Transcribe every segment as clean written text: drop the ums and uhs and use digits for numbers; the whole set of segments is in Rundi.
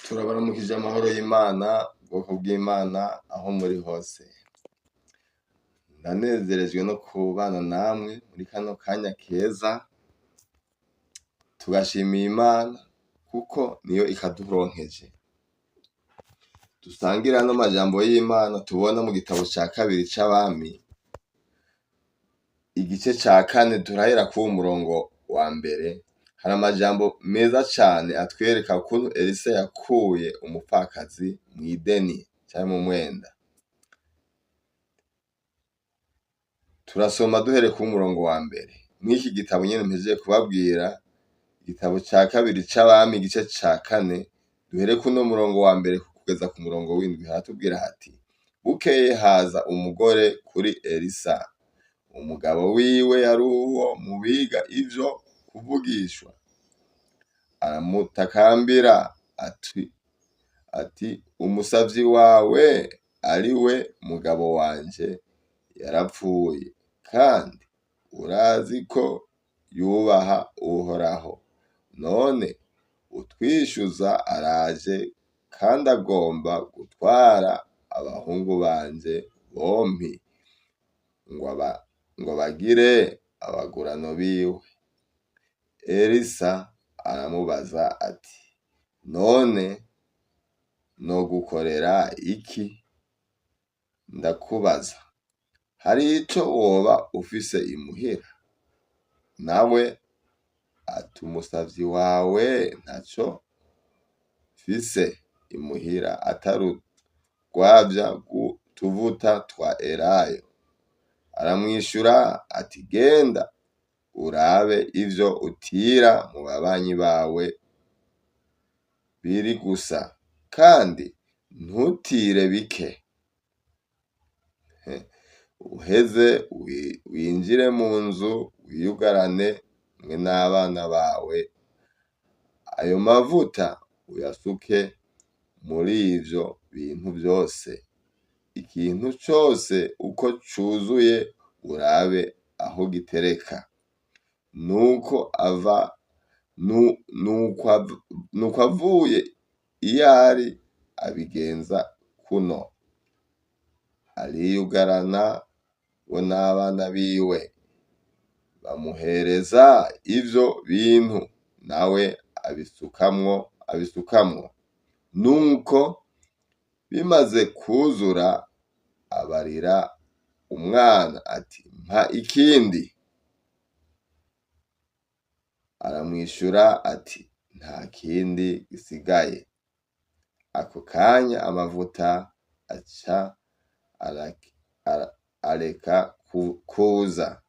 Turabaramukije amahoro y'Imana, ubwoko bw'Imana aho muri hose. Ndanezerejwe no kubana namwe muri kano kanya keza, tugashimiye Imana kuko niyo ikaduronkeje. Dusangire ano majambo y'Imana tubona mu gitabo ca kabiri c'Abami, igice ca 4 turahera kuwo murongo wa mbere. Hari amajambo meza cane atwereka ukuntu Elisa yakuye umupfakazi mw'ideni canke mu mwenda. Turasoma duhere ku murongo wa mbere. Mw'iki gitabo nyene mpejeje kubabwira, igitabo ca kabiri c'Abami igice ca 4, duhere kuno murongo wa mbere kugeza ku murongo w'indwi. Haratubwira hati: bukeye haza umugore kuri Elisa, umugabo wiwe yari uwo mu biga ivyo kuvugishwa. Aramutakambira ati umusavyi wawe ari we mugabo wanje yarapfuye, kandi urazi ko yubaha Uhoraho. None utwishuza araje, kandi agomba gutwara abahungu banje bompi ngo bagire abagurano biwe. Elisa aramubaza ati: none nogukorera iki? Ndakubaza, hari ico woba ufise imuhira? Nawe ati umusavyi wawe ntaco mfise imuhira atari urwavya tuvuta twa elayo. Aramwishura ati: genda urabe ivyo utira mu babanyi bawe biri gusa, kandi ntutire bike. Uheze winjire mu nzu wiyugarane mwe n'abana bawe. Ayo mavuta uyasuke muri ivyo bintu vyose. Ikintu cose uko cuzuye urabe aho gitereka. Nuko avuye iyo ari abigenza kuno. Ariyugarana we n'abana biwe, bamuhereza ivyo bintu, nawe abisukamwo. Nuko bimaze kwuzura abarira umwana ati: mpa ikindi. Aramwishura ati: nta kindi gisigaye. Ako kanya amavuta aca areka kuza,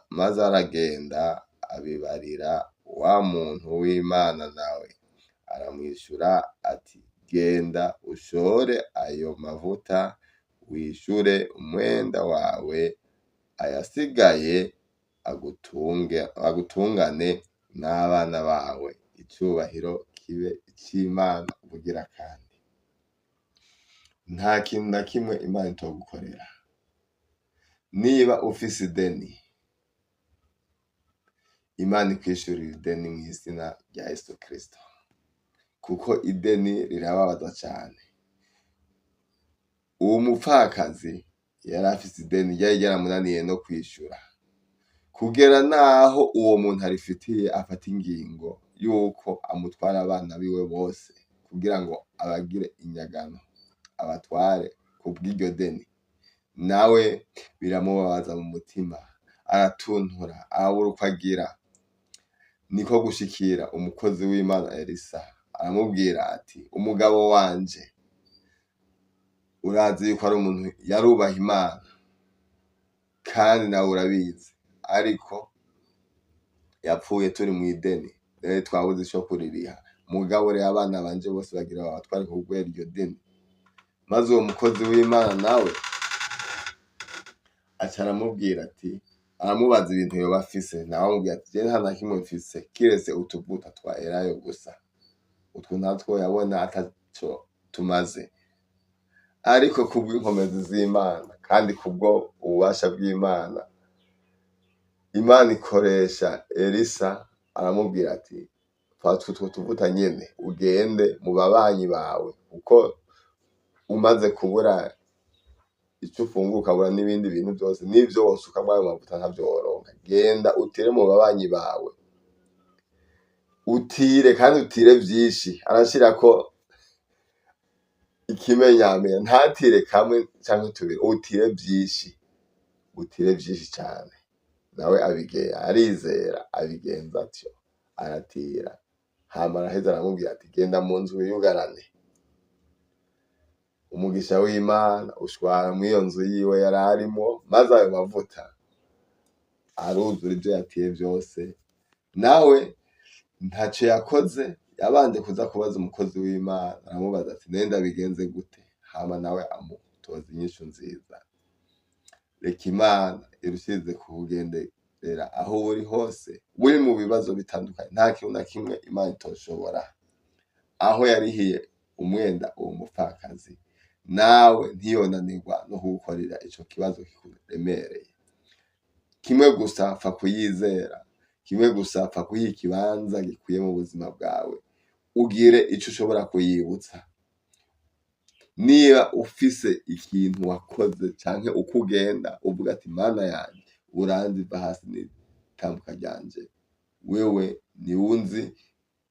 maze aragenda abibarira wa muntu w'Imana. Nawe aramwishura ati: genda ushore ayo mavuta wishure umwenda wawe, ayasigaye agutungane n'abana bawe. Icubahiro kibe ic'Imana ubugira kandi. Nta kintu na kimwe Imana itogukorera. Niba ufise ideni, Imana ikwishurira ideni mw'izina rya Yesu Kristo, kuko ideni rirababaza cane. Uwo mupfakazi yari afise ideni ryari ryaramunaniye no kwishura, kugera naho uwo muntu arifitiye afata ingingo yuko amutwara abana biwe bose kugira ngo abagire inyagano, abatware kubw'iryo deni. Nawe biramubabaza mu mutima, aratuntura, arabura uko agira. Niko gushikira umukozi w'Imana Elisa, aramubwira ati: umugabo wanje urazi yuko ari umuntu yarubaha Imana, kandi nawe urabizi, ariko yapfuye turi mw'ideni, rero twabuze ico kuririha. Mugabo rero abana banje bose bagira babatware kubera iryo deni. Maze uwo mukozi w'Imana nawe aca aramubwira ati, aramubaza ibintu yoba afise. Nawe amubwira ati: je nta na kimwe mfise kiretse utuvuta twa elayo gusa. Utwo natwo yabona ataco tumaze. Ariko kubw'inkomezi z'Imana kandi kubwo ububasha bw'Imana, Imana ikoresha Elisa. Aramubwira ati: twatwo tuvuta nyene ugende mu babanyi bawe, kuko umaze kubura ico ufungura ukabura n'ibindi bintu vyose n'ivyo wosuka muri ayo mavuta ntavyo woronka. Genda utire mu babanyi bawe, utire kandi utire vyinshi. Arashirako ikimenyamenya, ntatire kamwe canke tubiri, utire vyinshi, utire vyinshi cane. Nawe arizera abigenza atyo, aratira. Hama araheza aramubwira ati genda mu nzu wiyugarane, umugisha w'Imana ushwara mw'iyo nzu yiwe yari arimwo, maze ayo mavuta aruzura ivyo yatiye vyose. Nawe ntaco yakoze, yabanje kuza kubaza umukozi w'Imana, aramubaza ati none ndabigenze gute? Hama nawe amutoza inyishu nziza. Reka Imana irushirize kukugenderera aho uri hose, uri mu bibazo bitandukanye, nta kintu na kimwe Imana itoshobora. Aho yarihiye umwenda uwo mupfakazi, nawe ntiyonanirwa no kugukorera ico kibazo kikuremereye. Kimwe gusa pfa kuyizera, kimwe gusa pfa kuyiha ikibanza gikwiye mu buzima bwawe, ugire ico ushobora kuyibutsa. Niba ufise ikintu wakoze canke uko ugenda uvuga ati Mana yanje uranzi va hasi n'itambuka ryanje, wewe niwe unzi,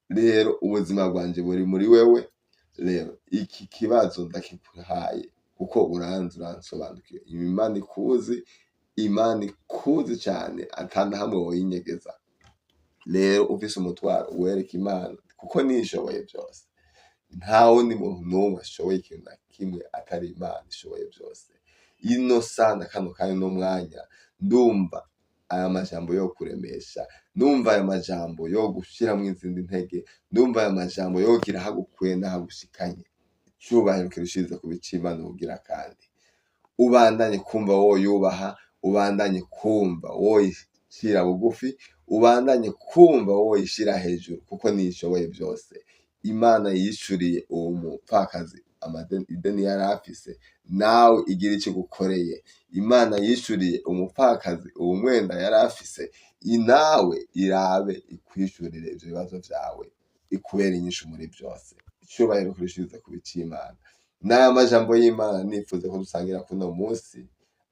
rero ubuzima bwanje buri muri wewe, rero iki kibazo ndakikuhaye kuko uranzi, uransobanukiwe. Imana ikuzi cane atana hamwe woyinyegeza. Rero ufise umutwaro uwereke Imana kuko niyo ishoboye vyose. Nta wundi muntu n'umwe ashoboye ikintu na kimwe atari Imana ishoboye vyose. Ino sana kano kanya n'umwanya ndumva aya majambo yo kuremesha, ndumva aya majambo yo gushiramwo izindi ntege, ndumva aya majambo yo kugira hagukuye n'ahagushikanye. Icubahiro kirushirize kuba ic'Imana ubugira kandi. Ubandanye kumva woyubaha, ubandanye kumva woyishira bugufi, ubandanye kumva woyishira hejuru kuko niyo ishoboye vyose. Imana yishuriye uwo mupfakazi ideni yari afise, nawe igira ico igukoreye. Imana yishuriye umupfakazi uwo mwenda yari afise, nawe irabe ikwishurire ivyo bibazo vyawe, ikubere inyishu muri vyose. Icubahiro kirushirize kuba ic'Imana. N'aya majambo y'Imana nifuza ko dusangira kuno musi,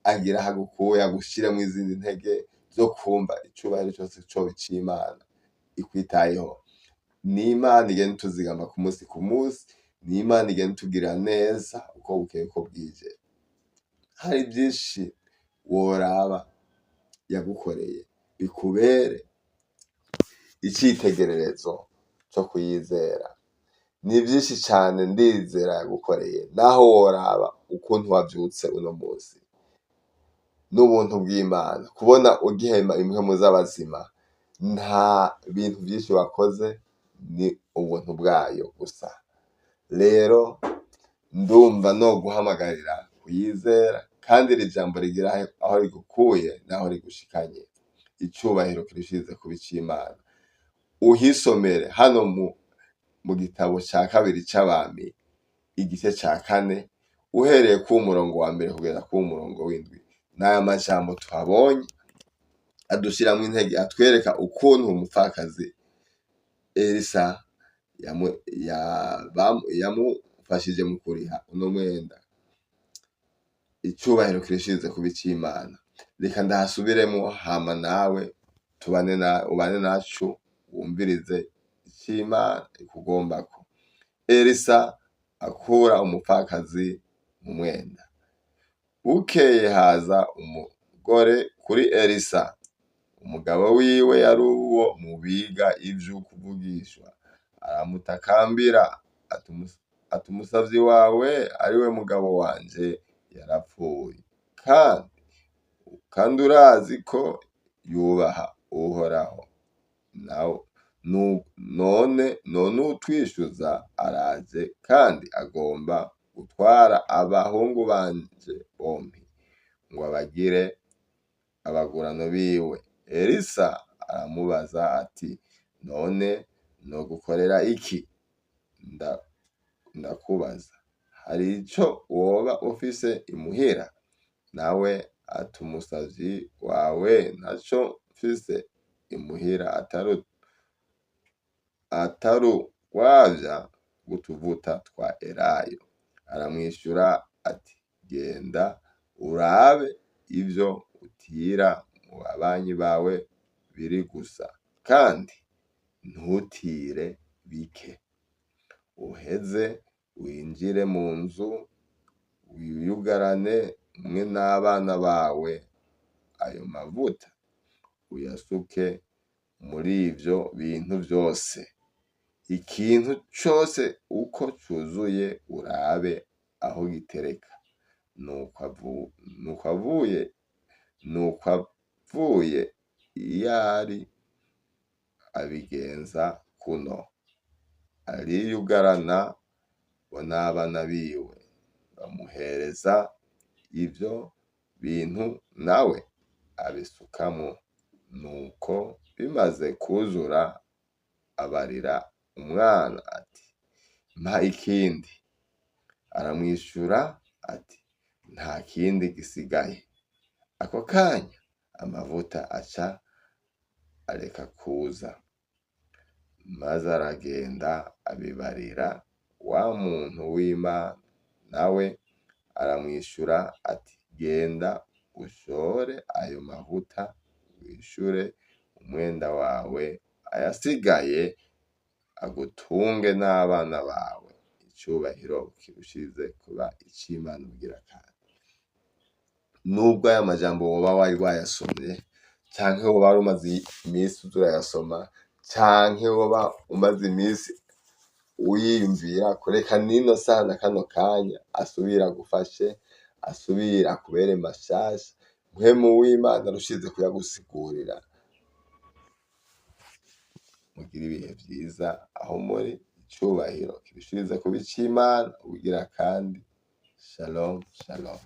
agira hagukuye, agushiremwo izindi ntege zo kumva icubahiro cose coba ic'Imana ikwitayeho. Ni Imana igenda ituzigama ku musi ku musi, ni Imana igenda itugirira neza uko bukeye uko bwije. Hari vyinshi woraba yagukoreye bikubere icitegererezo co kuyizera. Ni vyinshi cane ndizera yagukoreye, naho woraba ukuntu wavyutse uno musi. N'ubuntu bw'Imana, kubona ugihema impwemu z'abazima, nta bintu vyinshi wakoze, ni ubuntu bwayo gusa. Rero ndumva noguhamagarira kuyizera, kandi iri jambo rigira aho rigukuye n'aho rigushikanye. Icubahiro kirushirize kuba ic'Imana. Uhisomere hano mu gitabo ca kabiri c'Abami, igice ca 4, uhereye ku murongo wa mbere kugeza ku murongo w'indwi. N'aya majambo twabonye adushiramwo intege, atwereka ukuntu umupfakazi Elisa yamufashije mu kuriha uno mwenda. Icubahiro kirushirize kuba ic'Imana. Reka ndahasubiremwo, hama nawe ubane nacu wumvirize ic'Imana ikugombako. Elisa akura umupfakazi mu mwenda. Bukeye haza umugore kuri Elisa, umugabo wiwe yari uwo mu biga ivy'ukuvugishwa. Aramutakambira ati umusavyi wawe ari we mugabo wanje yarapfuye, kandi urazi ko yubaha Uhoraho. None utwishuza araje, kandi agomba gutwara abahungu banje bompi ngo abagire abagurano biwe. Elisa aramubaza ati none nogukorera iki? Ndakubaza, hari ico woba ufise imuhira? Nawe ati umusavyi wawe ntaco mfise imuhira atari urwavya rw'utuvuta twa elayo. Aramwishura ati genda urabe ivyo utira mu babanyi bawe biri gusa, kandi ntutire bike. Uheze winjire mu nzu wiyugarane hamwe n'abana bawe, ayo mavuta uyasuke muri ivyo bintu vyose. Ikintu cose uko cuzuye urabe aho gitereka. Nuko avuye iyo ari abigenza kuno. Ariyugarana bo n'abana biwe bamuhereza ivyo bintu nawe abisukamwo. Nuko bimaze kwuzura abarira umwana ati mpa ikindi. Aramwishura ati nta kindi gisigaye. Ako kanya amavuta aca areka kuza, maze aragenda abibarira wa muntu w'Imana, nawe aramwishura ati genda ushore ayo mavuta wishure umwenda wawe, ayasigaye agutunge n'abana bawe. Icubahiro kirushirize kuba ic'Imana ubugira kandi. Nubwo aya majambo woba wari wayasomye, canke woba wari umaze imisi uza urayasoma, canke woba umaze imisi uyiyumvirako, reka nino saha na kano kanya asubire agufashe, asubire akubere mashasha. Mpwemu w'Imana arushirize kuyagusigurira. Mugire ibihe vyiza aho muri. Icubahiro kirushirize kuba ic'Imana ubugira kandi. Shalom, shalom.